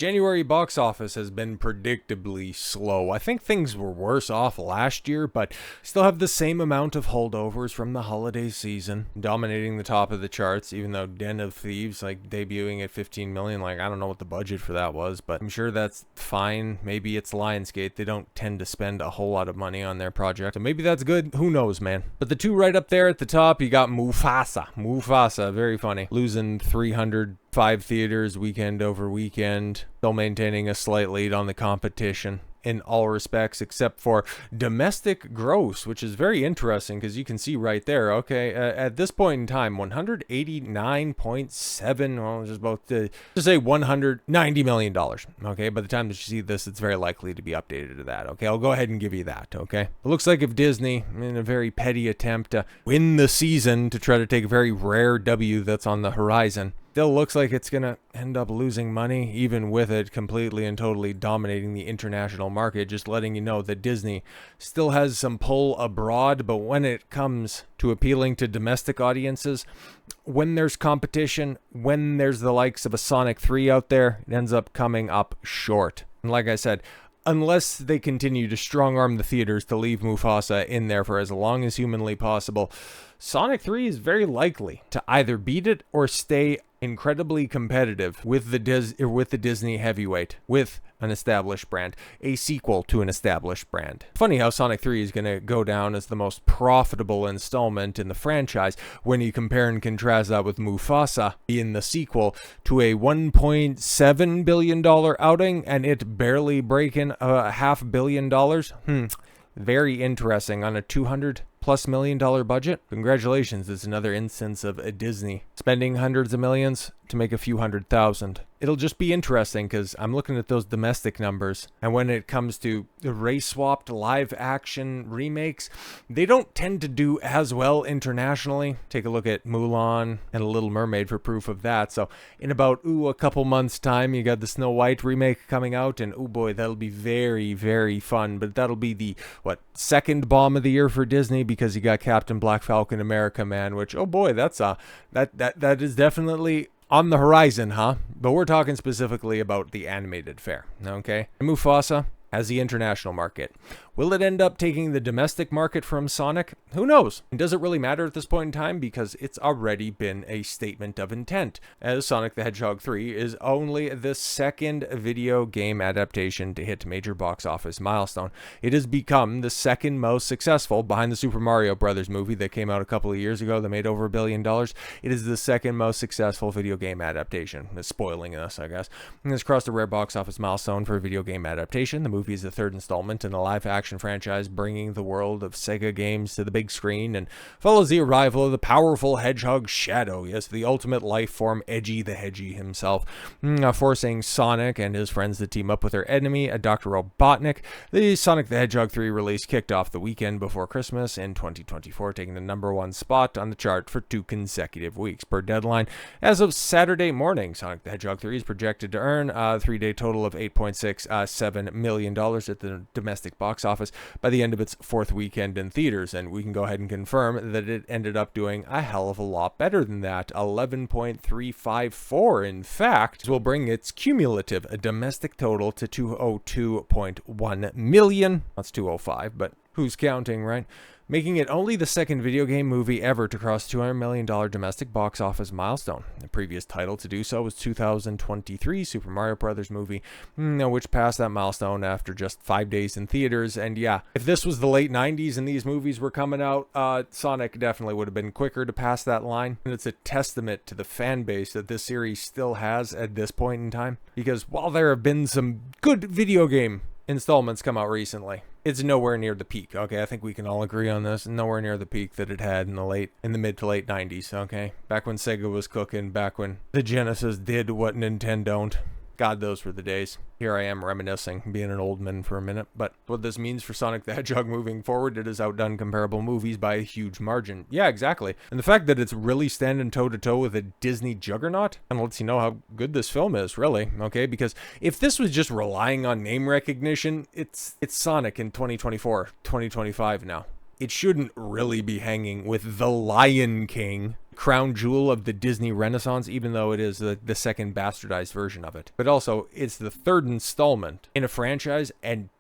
January box office has been predictably slow. I think things were worse off last year, but still have the same amount of holdovers from the holiday season, dominating the top of the charts, even though Den of Thieves, like, debuting at 15 million, like, I don't know what the budget for that was, but I'm sure that's fine. Maybe it's Lionsgate. They don't tend to spend a whole lot of money on their project, so maybe that's good. Who knows, man? But the two right up there at the top, you got Mufasa. Mufasa, very funny. Losing 305 theaters weekend over weekend, still maintaining a slight lead on the competition in all respects except for domestic gross, which is very interesting because you can see right there, okay, at this point in time, 189.7, well, just about to say $190 million. Okay, by the time that you see this, it's very likely to be updated to that. Okay, I'll go ahead and give you that. Okay, it looks like if Disney, in a very petty attempt to win the season to try to take a very rare W that's on the horizon, still looks like it's going to end up losing money, even with it completely and totally dominating the international market. Just letting you know that Disney still has some pull abroad, but when it comes to appealing to domestic audiences, when there's competition, when there's the likes of a Sonic 3 out there, it ends up coming up short. And like I said, unless they continue to strong-arm the theaters to leave Mufasa in there for as long as humanly possible, Sonic 3 is very likely to either beat it or stay incredibly competitive with the Disney heavyweight, with an established brand, a sequel to an established brand. Funny how Sonic 3 is going to go down as the most profitable installment in the franchise when you compare and contrast that with Mufasa being the sequel to a $1.7 billion outing and it barely breaking $500 million. Very interesting on a $200+ million budget. Congratulations, it's another instance of a Disney spending hundreds of millions to make a few $100,000. It'll just be interesting because I'm looking at those domestic numbers, and when it comes to race-swapped live-action remakes, they don't tend to do as well internationally. Take a look at Mulan and A Little Mermaid for proof of that. So in about, a couple months' time, you got the Snow White remake coming out, and oh boy, that'll be very, very fun. But that'll be the, second bomb of the year for Disney, because you got Captain Black Falcon America Man, which, oh boy, that's that is definitely on the horizon, huh? But we're talking specifically about the animated fare, okay? Mufasa has the international market. Will it end up taking the domestic market from Sonic? Who knows? And does it really matter at this point in time? Because it's already been a statement of intent, as Sonic the Hedgehog 3 is only the second video game adaptation to hit major box office milestone. It has become the second most successful, behind the Super Mario Brothers movie that came out a couple of years ago that made over $1 billion. It is the second most successful video game adaptation. It's spoiling us, I guess. And it's crossed a rare box office milestone for a video game adaptation. The movie is the third installment in the live-action franchise, bringing the world of Sega games to the big screen, and follows the arrival of the powerful hedgehog Shadow, yes, the ultimate life form, Edgy the Hedgie himself, forcing Sonic and his friends to team up with their enemy, Dr. Robotnik. The Sonic the Hedgehog 3 release kicked off the weekend before Christmas in 2024, taking the #1 spot on the chart for 2 consecutive weeks per deadline. As of Saturday morning, Sonic the Hedgehog 3 is projected to earn a 3-day total of $8.67 million at the domestic box office by the end of its 4th weekend in theaters, and we can go ahead and confirm that it ended up doing a hell of a lot better than that, 11.354. In fact, will bring its cumulative domestic total to 202.1 million. That's 205, but who's counting, right? Making it only the second video game movie ever to cross $200 million domestic box office milestone. The previous title to do so was 2023 Super Mario Brothers movie, which passed that milestone after just 5 days in theaters. And yeah, if this was the late 90s and these movies were coming out, Sonic definitely would have been quicker to pass that line. And it's a testament to the fan base that this series still has at this point in time, because while there have been some good video game installments come out recently, it's nowhere near the peak. Okay, I think we can all agree on this. Nowhere near the peak that it had in the mid to late 90s. Okay, back when Sega was cooking, back when the Genesis did what Nintendo don't. God, those were the days. Here I am reminiscing, being an old man for a minute. But what this means for Sonic the Hedgehog moving forward, it has outdone comparable movies by a huge margin. Yeah, exactly. And the fact that it's really standing toe-to-toe with a Disney juggernaut kind of lets you know how good this film is, really. Okay, because if this was just relying on name recognition, it's Sonic in 2024, 2025 now. it shouldn't really be hanging with The Lion King, crown jewel of the Disney Renaissance, even though it is the second bastardized version of it. But also, it's the third installment in a franchise, and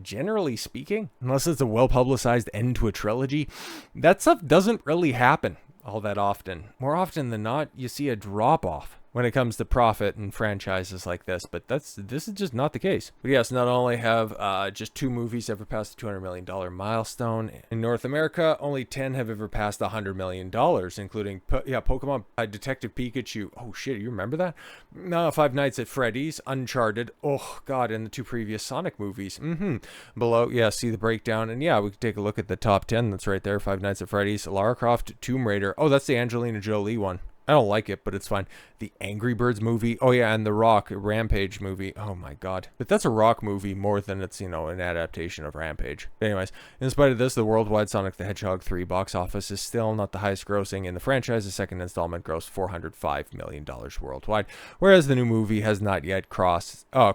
generally speaking, unless it's a well-publicized end to a trilogy, that stuff doesn't really happen all that often. More often than not, you see a drop-off when it comes to profit in franchises like this, but this is just not the case. But yes, not only have just 2 movies ever passed the $200 million milestone in North America, only 10 have ever passed $100 million, including Pokemon, Detective Pikachu. Oh shit, you remember that? Five Nights at Freddy's, Uncharted. Oh god, and the 2 previous Sonic movies. Below, see the breakdown, and we can take a look at the top 10. That's right there. Five Nights at Freddy's, Lara Croft, Tomb Raider. Oh, that's the Angelina Jolie one. I don't like it, but it's fine. The Angry Birds movie. Oh yeah, and the Rock Rampage movie. Oh my god. But that's a Rock movie more than it's, an adaptation of Rampage. But anyways, in spite of this, the worldwide Sonic the Hedgehog 3 box office is still not the highest grossing in the franchise. The second installment grossed $405 million worldwide, whereas the new movie has not yet crested a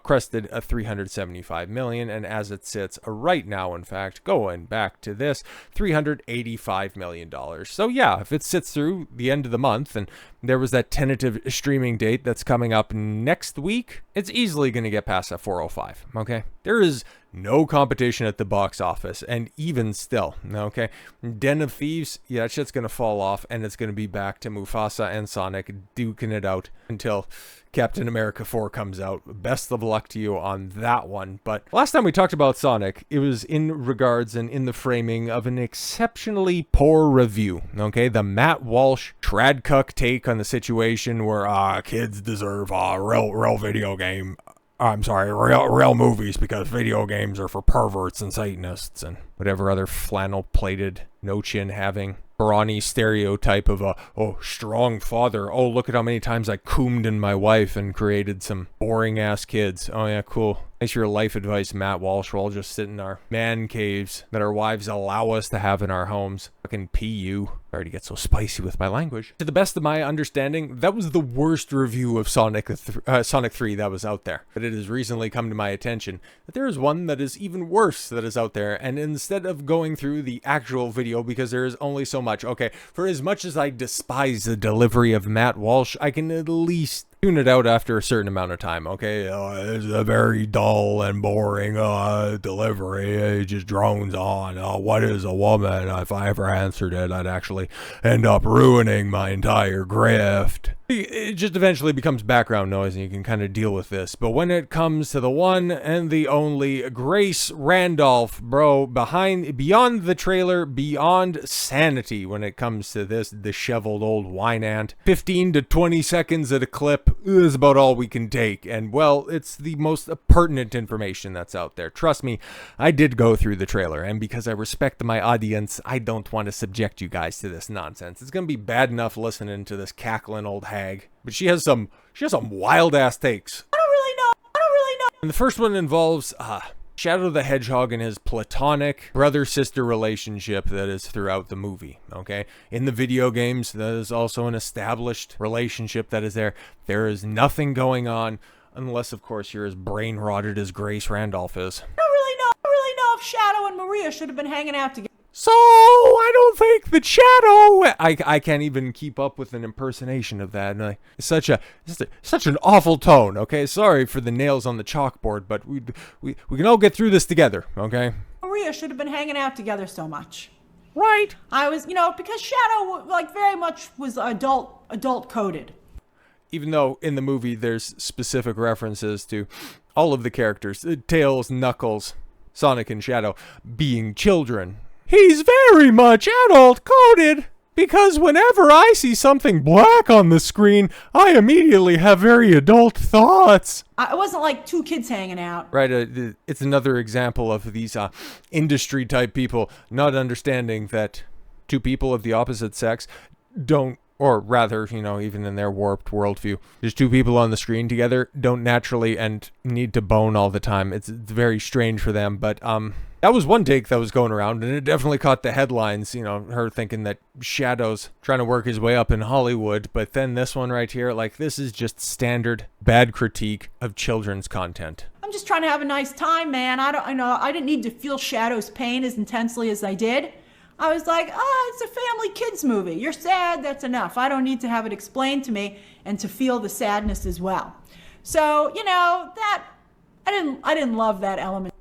$375 million, and as it sits right now, in fact, going back to this, $385 million. So if it sits through the end of the month, and there was that tentative streaming date that's coming up next week, it's easily going to get past that 405, okay? There is no competition at the box office, and even still, okay? Den of Thieves, that shit's going to fall off, and it's going to be back to Mufasa and Sonic duking it out until Captain America 4 comes out. Best of luck to you on that one. But last time we talked about Sonic, it was in regards and in the framing of an exceptionally poor review, okay? The Matt Walsh Tradcuck take on the situation where kids deserve a real video game. I'm sorry, real movies, because video games are for perverts and Satanists and whatever other flannel-plated, no-chin-having, brawny stereotype of a strong father. Oh, look at how many times I coomed in my wife and created some boring-ass kids. Oh yeah, cool. Thanks for your life advice, Matt Walsh. We'll all just sit in our man caves that our wives allow us to have in our homes. Fucking PU. Sorry to get so spicy with my language. To the best of my understanding, that was the worst review of Sonic 3 that was out there. But it has recently come to my attention that there is one that is even worse that is out there. And instead of going through the actual video, because there is only so much, okay, for as much as I despise the delivery of Matt Walsh, I can at least tune it out after a certain amount of time, okay? It's a very dull and boring delivery. It just drones on. What is a woman? If I ever answered it, I'd actually end up ruining my entire grift. It just eventually becomes background noise, and you can kind of deal with this. But when it comes to the one and the only Grace Randolph, bro, beyond the trailer, beyond sanity when it comes to this disheveled old wine ant, 15 to 20 seconds at a clip is about all we can take. And, well, it's the most pertinent information that's out there. Trust me, I did go through the trailer, and because I respect my audience, I don't want to subject you guys to this nonsense. It's going to be bad enough listening to this cackling old hag. But she has some wild ass takes. I don't really know. And the first one involves Shadow the Hedgehog and his platonic brother-sister relationship that is throughout the movie, okay? In the video games, that is also an established relationship that is there. There is nothing going on, unless, of course, you're as brain-rotted as Grace Randolph is. I don't really know if Shadow and Maria should have been hanging out together. So, I don't think that Shadow... I can't even keep up with an impersonation of that. And it's such an awful tone, okay? Sorry for the nails on the chalkboard, but we can all get through this together, okay? Maria should have been hanging out together so much. Right. I was, because Shadow, very much was adult-coded. Even though in the movie there's specific references to all of the characters, Tails, Knuckles, Sonic, and Shadow being children. He's very much adult-coded, because whenever I see something black on the screen, I immediately have very adult thoughts. It wasn't like 2 kids hanging out. Right, it's another example of these industry-type people not understanding that 2 people of the opposite sex don't, or rather, even in their warped worldview, just 2 people on the screen together don't naturally and need to bone all the time. It's very strange for them, but that was one take that was going around, and it definitely caught the headlines, her thinking that Shadow's trying to work his way up in Hollywood, but then this one right here, this is just standard bad critique of children's content. I'm just trying to have a nice time, man. I didn't need to feel Shadow's pain as intensely as I did. I was like, oh, it's a family kids movie. You're sad, that's enough. I don't need to have it explained to me and to feel the sadness as well. So, that I didn't love that element.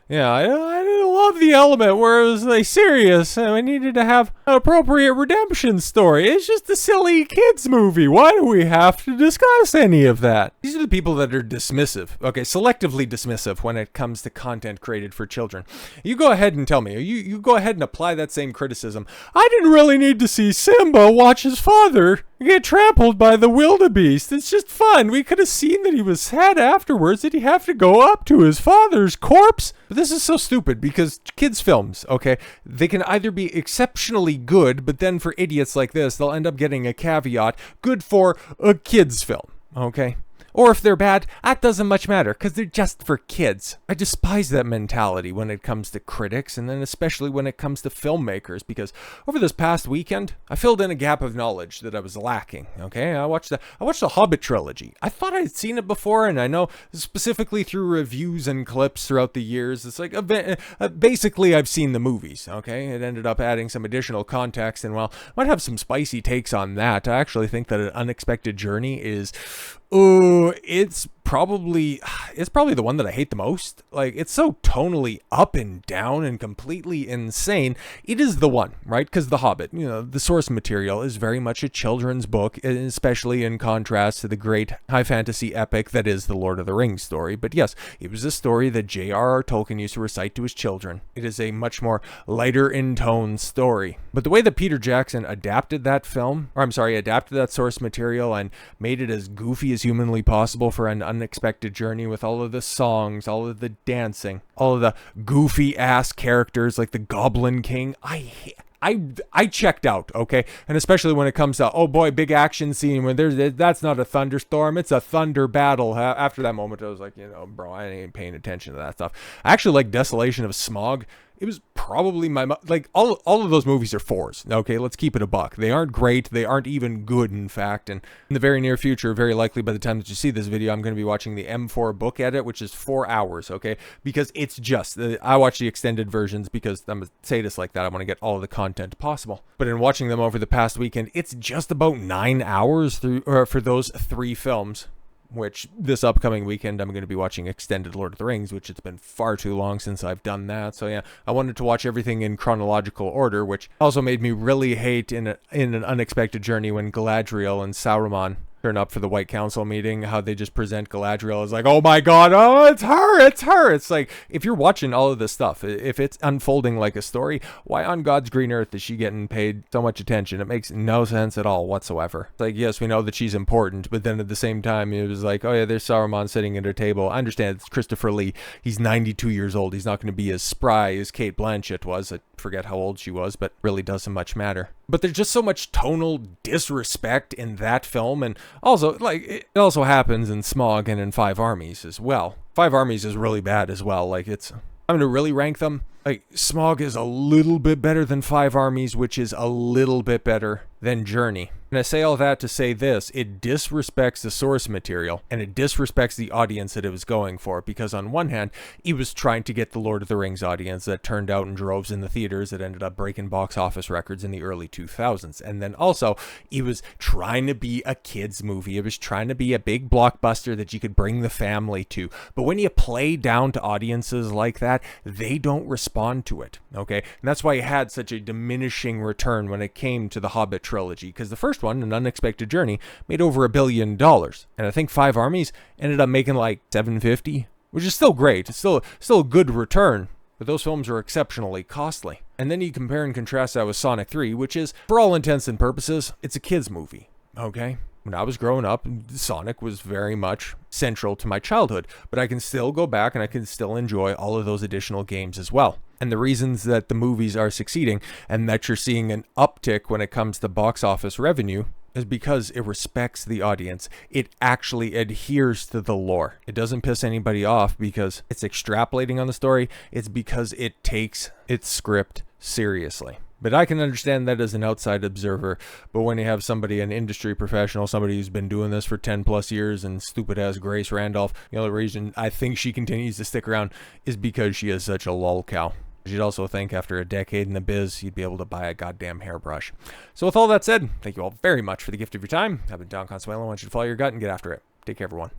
Yeah, I didn't love the element where it was like serious and we needed to have an appropriate redemption story. It's just a silly kids movie. Why do we have to discuss any of that? These are the people that are dismissive, okay, selectively dismissive when it comes to content created for children. You go ahead and tell me, you go ahead and apply that same criticism. I didn't really need to see Simba watch his father get trampled by the wildebeest. It's just fun. We could have seen that he was sad afterwards. Did he have to go up to his father's corpse? But this is so stupid because kids' films, okay, they can either be exceptionally good, but then for idiots like this, they'll end up getting a caveat, good for a kids' film, okay? Or if they're bad, that doesn't much matter because they're just for kids. I despise that mentality when it comes to critics and then especially when it comes to filmmakers because over this past weekend, I filled in a gap of knowledge that I was lacking, okay? I watched the Hobbit trilogy. I thought I'd seen it before and I know specifically through reviews and clips throughout the years, it's like basically I've seen the movies, okay? It ended up adding some additional context and while I might have some spicy takes on that, I actually think that An Unexpected Journey is... it's probably the one that I hate the most. Like, it's so tonally up and down and completely insane. It is the one, right? Because The Hobbit, the source material is very much a children's book, especially in contrast to the great high fantasy epic that is the Lord of the Rings story. But yes, it was a story that J.R.R. Tolkien used to recite to his children. It is a much more lighter in tone story. But the way that Peter Jackson adapted that source material and made it as goofy as humanly possible for An Unexpected Journey with all of the songs, all of the dancing, all of the goofy ass characters like the Goblin King. I checked out, okay? And especially when it comes to, oh boy, big action scene where that's not a thunderstorm, it's a thunder battle. After that moment, I was like, bro, I ain't paying attention to that stuff. I actually like Desolation of Smog. It was probably all of those movies are 4s. Okay, let's keep it a buck. They aren't great. They aren't even good, in fact. And in the very near future, very likely by the time that you see this video, I'm going to be watching the M4 book edit, which is 4 hours, okay? Because it's just, I watch the extended versions because I'm a sadist like that. I want to get all of the content possible. But in watching them over the past weekend, it's just about 9 hours for those 3 films. Which this upcoming weekend I'm going to be watching extended Lord of the Rings, which it's been far too long since I've done that. So yeah, I wanted to watch everything in chronological order, which also made me really hate in An Unexpected Journey when Galadriel and Sauron turn up for the White Council meeting, how they just present Galadriel as like, oh my god, oh, it's her. It's like, if you're watching all of this stuff, if it's unfolding like a story, why on God's green earth is she getting paid so much attention? It makes no sense at all whatsoever. It's like, yes, we know that she's important, but then at the same time, it was like, oh yeah, there's Saruman sitting at her table. I understand it's Christopher Lee. He's 92 years old. He's not going to be as spry as Kate Blanchett was. I forget how old she was, but really doesn't much matter. But there's just so much tonal disrespect in that film, and also, like, it also happens in Smog and in Five Armies as well. Five Armies is really bad as well. Like, I'm going to really rank them. Like, Smog is a little bit better than Five Armies, which is a little bit better than Journey. And I say all that to say this, it disrespects the source material, and it disrespects the audience that it was going for, because on one hand, he was trying to get the Lord of the Rings audience that turned out in droves in the theaters that ended up breaking box office records in the early 2000s. And then also, he was trying to be a kid's movie. It was trying to be a big blockbuster that you could bring the family to. But when you play down to audiences like that, they don't respond to it, okay? And that's why he had such a diminishing return when it came to the Hobbit trilogy, because the first one, An Unexpected Journey, made over $1 billion, and I think Five Armies ended up making like 750, which is still great. It's still a good return, but those films are exceptionally costly. And then you compare and contrast that with Sonic 3, which is, for all intents and purposes, it's a kids movie, okay? When I was growing up, Sonic was very much central to my childhood, but I can still go back and I can still enjoy all of those additional games as well. And the reasons that the movies are succeeding and that you're seeing an uptick when it comes to box office revenue is because it respects the audience. It actually adheres to the lore. It doesn't piss anybody off because it's extrapolating on the story. It's because it takes its script seriously. But I can understand that as an outside observer. But when you have somebody, an industry professional, somebody who's been doing this for 10 plus years, and stupid as Grace Randolph, the only reason I think she continues to stick around is because she is such a lol cow. You'd also think after a decade in the biz, you'd be able to buy a goddamn hairbrush. So with all that said, thank you all very much for the gift of your time. I've been Don Consuelo. I want you to follow your gut and get after it. Take care, everyone.